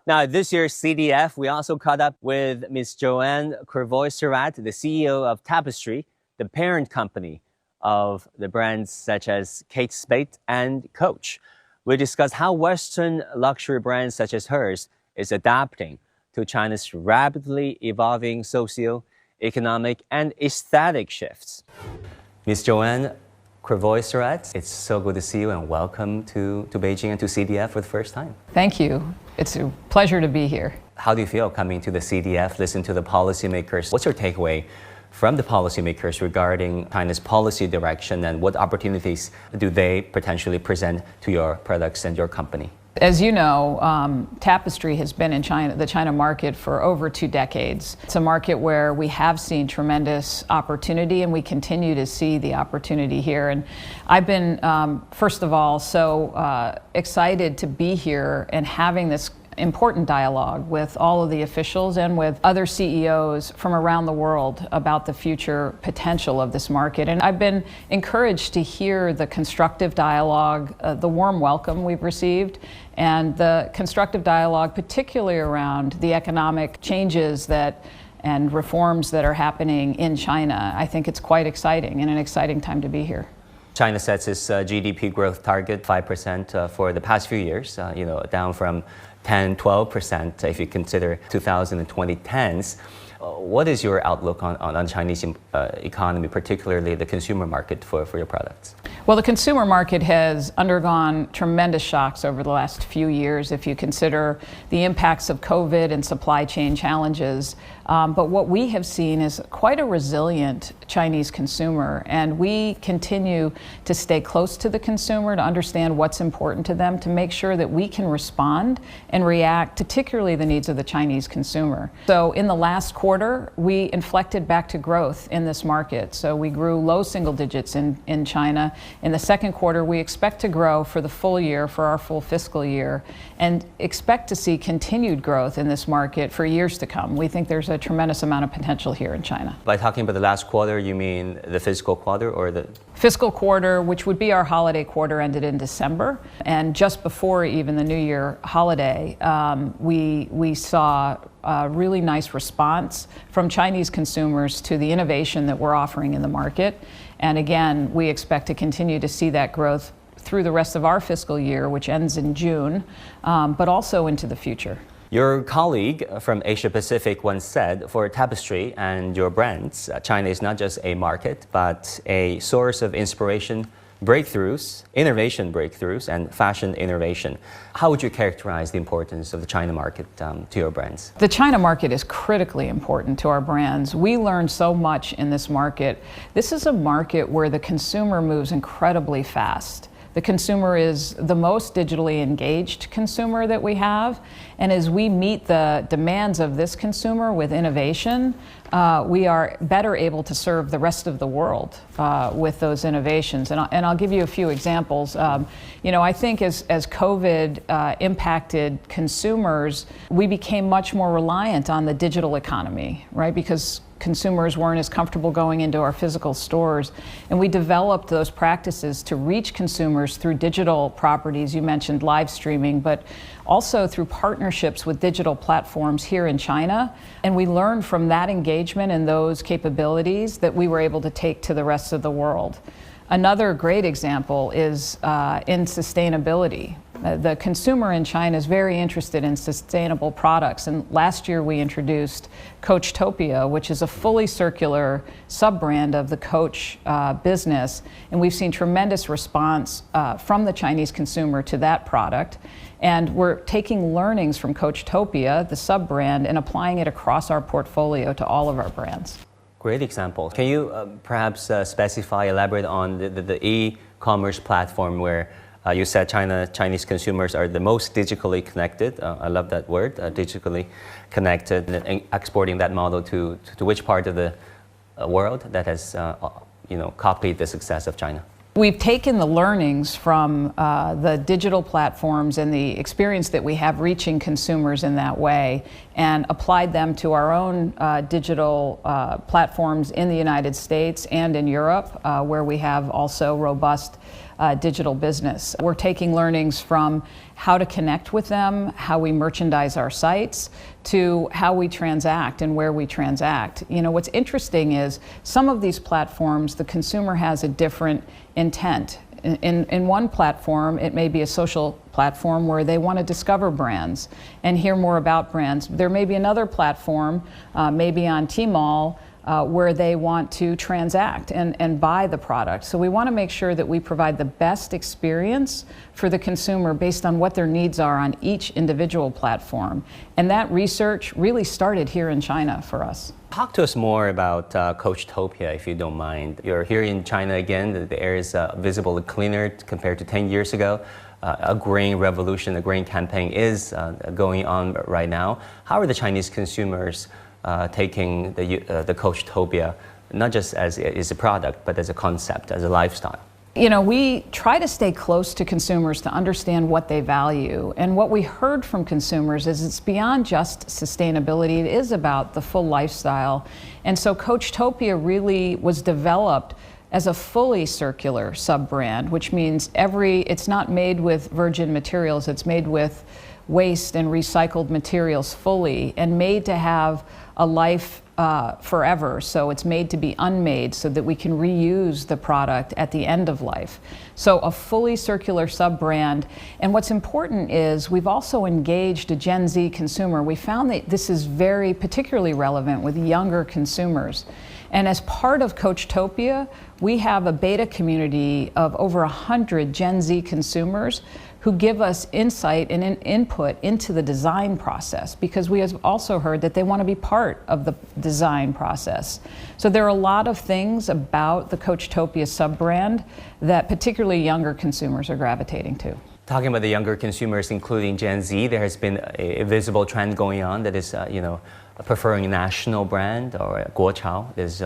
Now, this year's CDF, we also caught up with Ms. Joanne Crevoiserat, the CEO of Tapestry, the parent company of the brands such as Kate Spade and Coach. We discussed how Western luxury brands such as hers is adapting to China's rapidly evolving socio-economic and aesthetic shifts. Ms. Joanne Crevoiserat, it's so good to see you and welcome to Beijing and to CDF for the first time. Thank you. It's a pleasure to be here. How do you feel coming to the CDF, listen to the policymakers? What's your takeaway from the policymakers regarding China's policy direction, and what opportunities do they potentially present to your products and your company? As you know, Tapestry has been in the China market for over 2 decades. It's a market where we have seen tremendous opportunity, and we continue to see the opportunity here. And I've been, first of all, so excited to be here and having this important dialogue with all of the officials and with other CEOs from around the world about the future potential of this market. And I've been encouraged to hear the constructive dialogue, the warm welcome we've received, and the constructive dialogue particularly around the economic changes and reforms that are happening in China. I think it's quite exciting and an exciting time to be here. China sets its GDP growth target 5% for the past few years, down from 10-12% if you consider 2010s. What is your outlook on Chinese economy, particularly the consumer market for your products? Well, the consumer market has undergone tremendous shocks over the last few years if you consider the impacts of COVID and supply chain challenges. But what we have seen is quite a resilient Chinese consumer, and we continue to stay close to the consumer to understand what's important to them, to make sure that we can respond and react, particularly the needs of the Chinese consumer. So in the last quarter, we inflected back to growth in this market. So we grew low single digits in China. In the second quarter, we expect to grow for the full year, for our full fiscal year, and expect to see continued growth in this market for years to come. We think there's a tremendous amount of potential here in China. By talking about the last quarter, you mean the fiscal quarter or the? Fiscal quarter, which would be our holiday quarter, ended in December. And just before even the New Year holiday, we saw a really nice response from Chinese consumers to the innovation that we're offering in the market. And again, we expect to continue to see that growth through the rest of our fiscal year, which ends in June, but also into the future. Your colleague from Asia Pacific once said, for Tapestry and your brands, China is not just a market, but a source of inspiration, breakthroughs, innovation breakthroughs, and fashion innovation. How would you characterize the importance of the China market to your brands? The China market is critically important to our brands. We learn so much in this market. This is a market where the consumer moves incredibly fast. The consumer is the most digitally engaged consumer that we have. And as we meet the demands of this consumer with innovation, we are better able to serve the rest of the world with those innovations. And I'll give you a few examples. I think as COVID impacted consumers, we became much more reliant on the digital economy, right? Because consumers weren't as comfortable going into our physical stores. And we developed those practices to reach consumers through digital properties. You mentioned live streaming, but also through partnerships with digital platforms here in China. And we learned from that engagement and those capabilities that we were able to take to the rest of the world. Another great example is in sustainability. The consumer in China is very interested in sustainable products, and last year we introduced Coachtopia, which is a fully circular sub-brand of the Coach business, and we've seen tremendous response from the Chinese consumer to that product. And we're taking learnings from Coachtopia, the sub-brand, and applying it across our portfolio to all of our brands. Great example. Can you perhaps elaborate on the e-commerce platform where you said Chinese consumers are the most digitally connected? I love that word, digitally connected, and exporting that model to which part of the world that has copied the success of China? We've taken the learnings from the digital platforms and the experience that we have reaching consumers in that way and applied them to our own digital platforms in the United States and in Europe, where we have also robust digital business. We're taking learnings from how to connect with them, how we merchandise our sites, to how we transact and where we transact. You know, what's interesting is some of these platforms, the consumer has a different intent. In one platform, it may be a social platform where they want to discover brands and hear more about brands. There may be another platform, maybe on Tmall, where they want to transact and buy the product. So we want to make sure that we provide the best experience for the consumer based on what their needs are on each individual platform. And that research really started here in China for us. Talk to us more about Coachtopia, if you don't mind. You're here in China again. The air is visibly cleaner compared to 10 years ago. A green revolution, a green campaign is going on right now. How are the Chinese consumers taking the Coachtopia, not just as a product, but as a concept, as a lifestyle? You know, we try to stay close to consumers to understand what they value. And what we heard from consumers is it's beyond just sustainability. It is about the full lifestyle. And so Coachtopia really was developed as a fully circular sub-brand, which means it's not made with virgin materials. It's made with waste and recycled materials fully and made to have a life forever. So it's made to be unmade so that we can reuse the product at the end of life. So a fully circular sub-brand. And what's important is we've also engaged a Gen Z consumer. We found that this is very particularly relevant with younger consumers. And as part of Coachtopia, we have a beta community of over 100 Gen Z consumers who give us insight and input into the design process, because we have also heard that they want to be part of the design process. So there are a lot of things about the Coachtopia sub-brand that particularly younger consumers are gravitating to. Talking about the younger consumers, including Gen Z, there has been a visible trend going on that is, preferring a national brand or a guochao. There's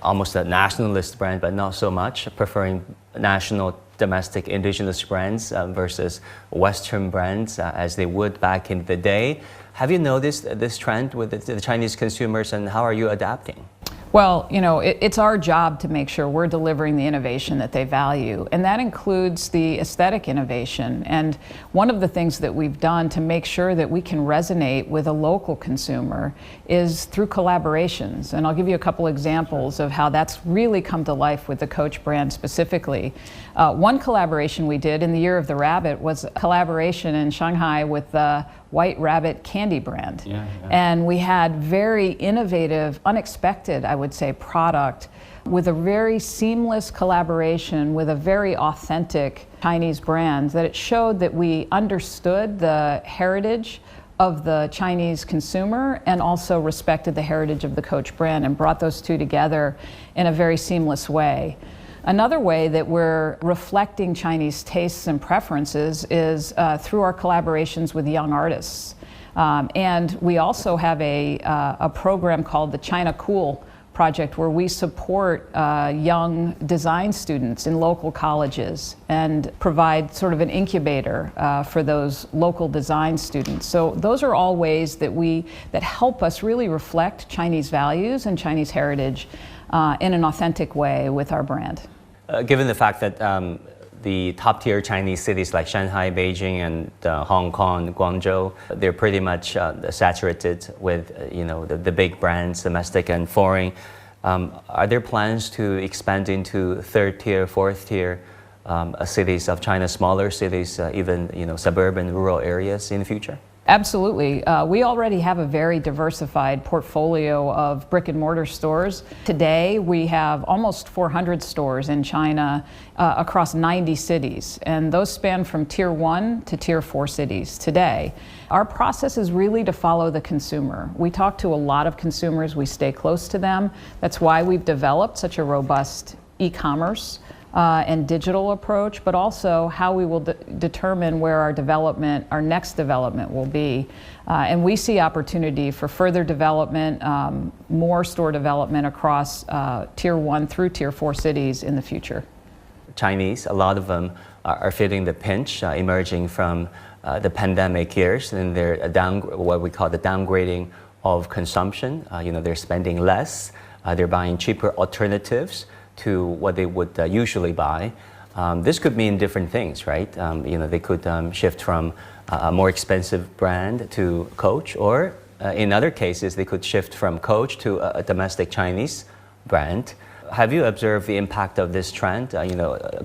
almost a nationalist brand, but not so much, preferring national domestic indigenous brands versus Western brands as they would back in the day. Have you noticed this trend with the Chinese consumers, and how are you adapting? Well, you know, it's our job to make sure we're delivering the innovation that they value, and that includes the aesthetic innovation. And one of the things that we've done to make sure that we can resonate with a local consumer is through collaborations. And I'll give you a couple examples of how that's really come to life with the Coach brand specifically. One collaboration we did in the Year of the Rabbit was a collaboration in Shanghai with the White Rabbit candy brand. And we had very innovative, unexpected, I would say, product with a very seamless collaboration with a very authentic Chinese brand, that it showed that we understood the heritage of the Chinese consumer and also respected the heritage of the Coach brand and brought those two together in a very seamless way. Another way that we're reflecting Chinese tastes and preferences is through our collaborations with young artists. And we also have a program called the China Cool Project, where we support young design students in local colleges and provide sort of an incubator for those local design students. So those are all ways that help us really reflect Chinese values and Chinese heritage in an authentic way with our brand. Given the fact that the top-tier Chinese cities like Shanghai, Beijing, and Hong Kong, Guangzhou, they're pretty much saturated with the big brands, domestic and foreign. Are there plans to expand into third-tier, fourth-tier cities of China, smaller cities, even suburban, rural areas in the future? Absolutely. We already have a very diversified portfolio of brick and mortar stores. Today, we have almost 400 stores in China across 90 cities, and those span from Tier 1 to Tier 4 cities today. Our process is really to follow the consumer. We talk to a lot of consumers. We stay close to them. That's why we've developed such a robust e-commerce and digital approach, but also how we will determine where our next development will be. And we see opportunity for further development, more store development across Tier 1 through Tier 4 cities in the future. Chinese, a lot of them are feeling the pinch emerging from the pandemic years, and they're what we call the downgrading of consumption. They're spending less, they're buying cheaper alternatives to what they would usually buy. this could mean different things, right? They could shift from a more expensive brand to Coach, or in other cases, they could shift from Coach to a domestic Chinese brand. Have you observed the impact of this trend,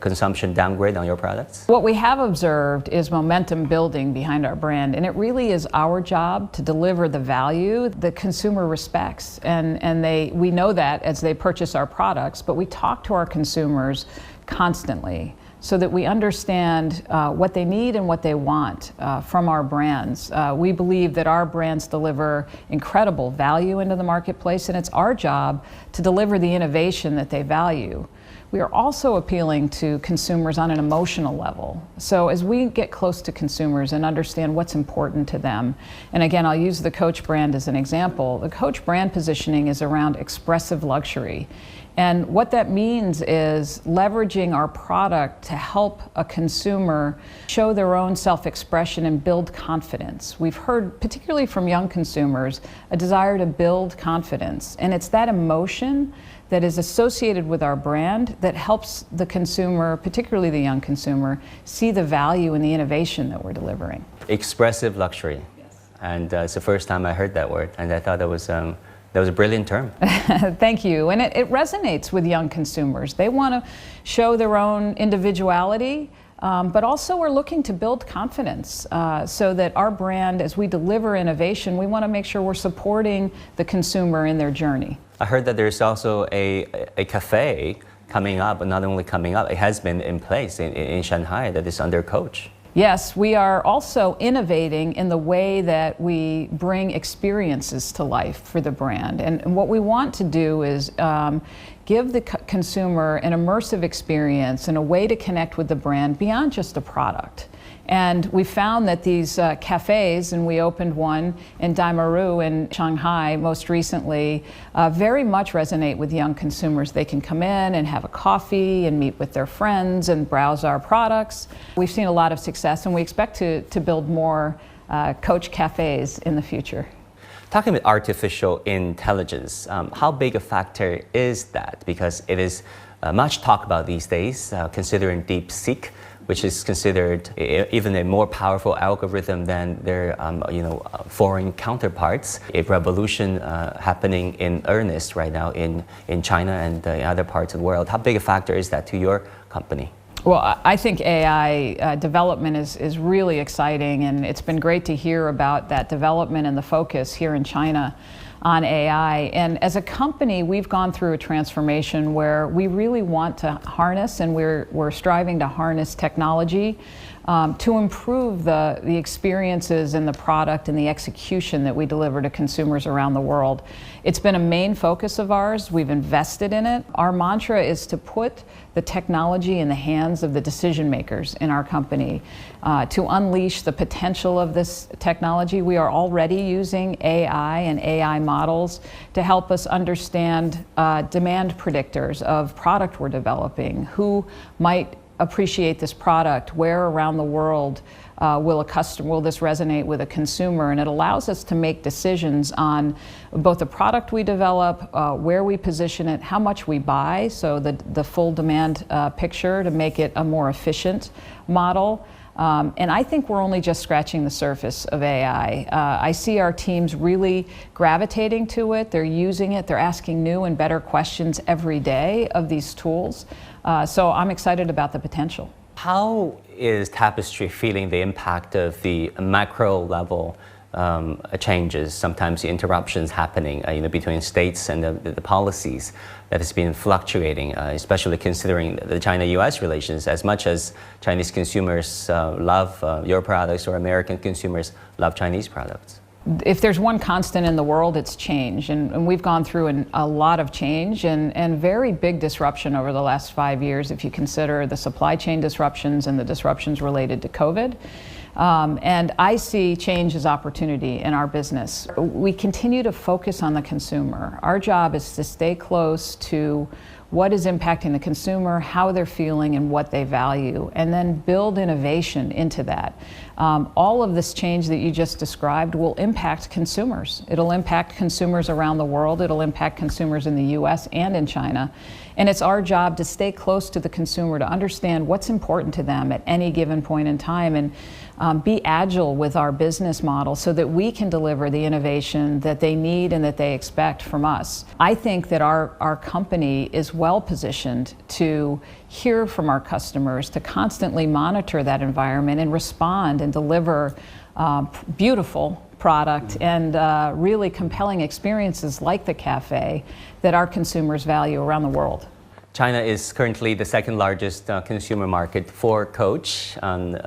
consumption downgrade on your products? What we have observed is momentum building behind our brand, and it really is our job to deliver the value the consumer respects. We know that as they purchase our products, but we talk to our consumers constantly so that we understand what they need and what they want from our brands. We believe that our brands deliver incredible value into the marketplace, and it's our job to deliver the innovation that they value. We are also appealing to consumers on an emotional level. So as we get close to consumers and understand what's important to them, and again, I'll use the Coach brand as an example. The Coach brand positioning is around expressive luxury. And what that means is leveraging our product to help a consumer show their own self-expression and build confidence. We've heard, particularly from young consumers, a desire to build confidence. And it's that emotion that is associated with our brand that helps the consumer, particularly the young consumer, see the value and the innovation that we're delivering. Expressive luxury. Yes. And it's the first time I heard that word, and I thought that was a brilliant term. Thank you. And it resonates with young consumers. They want to show their own individuality, but also we're looking to build confidence so that our brand, as we deliver innovation, we want to make sure we're supporting the consumer in their journey. I heard that there's also a cafe coming up, but not only coming up, it has been in place in Shanghai that is under Coach. Yes, we are also innovating in the way that we bring experiences to life for the brand. And what we want to do is give the consumer an immersive experience and a way to connect with the brand beyond just a product. And we found that these cafes, and we opened one in Daimaru in Shanghai most recently, very much resonate with young consumers. They can come in and have a coffee and meet with their friends and browse our products. We've seen a lot of success, and we expect to build more Coach cafes in the future. Talking about artificial intelligence, how big a factor is that? Because it is much talked about these days, considering DeepSeek, which is considered even a more powerful algorithm than their foreign counterparts. A revolution happening in earnest right now in China and other parts of the world. How big a factor is that to your company? Well, I think AI development is really exciting, and it's been great to hear about that development and the focus here in China on AI. And as a company, we've gone through a transformation where we really want to harness, and we're striving to harness technology to improve the experiences and the product and the execution that we deliver to consumers around the world. It's been a main focus of ours. We've invested in it. Our mantra is to put the technology in the hands of the decision makers in our company to unleash the potential of this technology. We are already using AI and AI models to help us understand demand predictors of product we're developing, who might appreciate this product, where around the world will this resonate with a consumer, and it allows us to make decisions on both the product we develop, where we position it, how much we buy, so the full demand picture to make it a more efficient model. And I think we're only just scratching the surface of AI. I see our teams really gravitating to it. They're using it. They're asking new and better questions every day of these tools. So I'm excited about the potential. How is Tapestry feeling the impact of the macro level changes, sometimes the interruptions happening between states and the policies that has been fluctuating, especially considering the China-US relations? As much as Chinese consumers love your products, or American consumers love Chinese products? If there's one constant in the world, it's change. And we've gone through a lot of change and very big disruption over the last 5 years, if you consider the supply chain disruptions and the disruptions related to COVID. And I see change as opportunity in our business. We continue to focus on the consumer. Our job is to stay close to what is impacting the consumer, how they're feeling, and what they value, and then build innovation into that. All of this change that you just described will impact consumers. It'll impact consumers around the world. It'll impact consumers in the US and in China. And it's our job to stay close to the consumer, to understand what's important to them at any given point in time, and be agile with our business model so that we can deliver the innovation that they need and that they expect from us. I think that our company is well positioned to hear from our customers, to constantly monitor that environment and respond and deliver beautiful product and really compelling experiences like the cafe that our consumers value around the world. China is currently the second largest consumer market for Coach,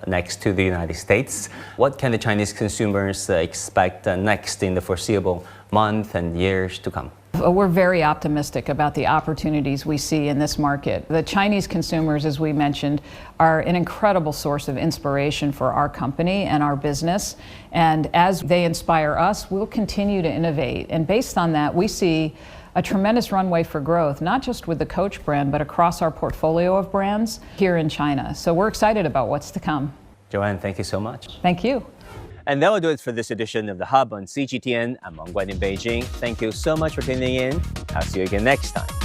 next to the United States. What can the Chinese consumers expect next in the foreseeable month and years to come? We're very optimistic about the opportunities we see in this market. The Chinese consumers, as we mentioned, are an incredible source of inspiration for our company and our business. And as they inspire us, we'll continue to innovate. And based on that, we see a tremendous runway for growth, not just with the Coach brand, but across our portfolio of brands here in China. So we're excited about what's to come. Joanne, thank you so much. Thank you. And that will do it for this edition of The Hub on CGTN. I'm Wang Guan in Beijing. Thank you so much for tuning in. I'll see you again next time.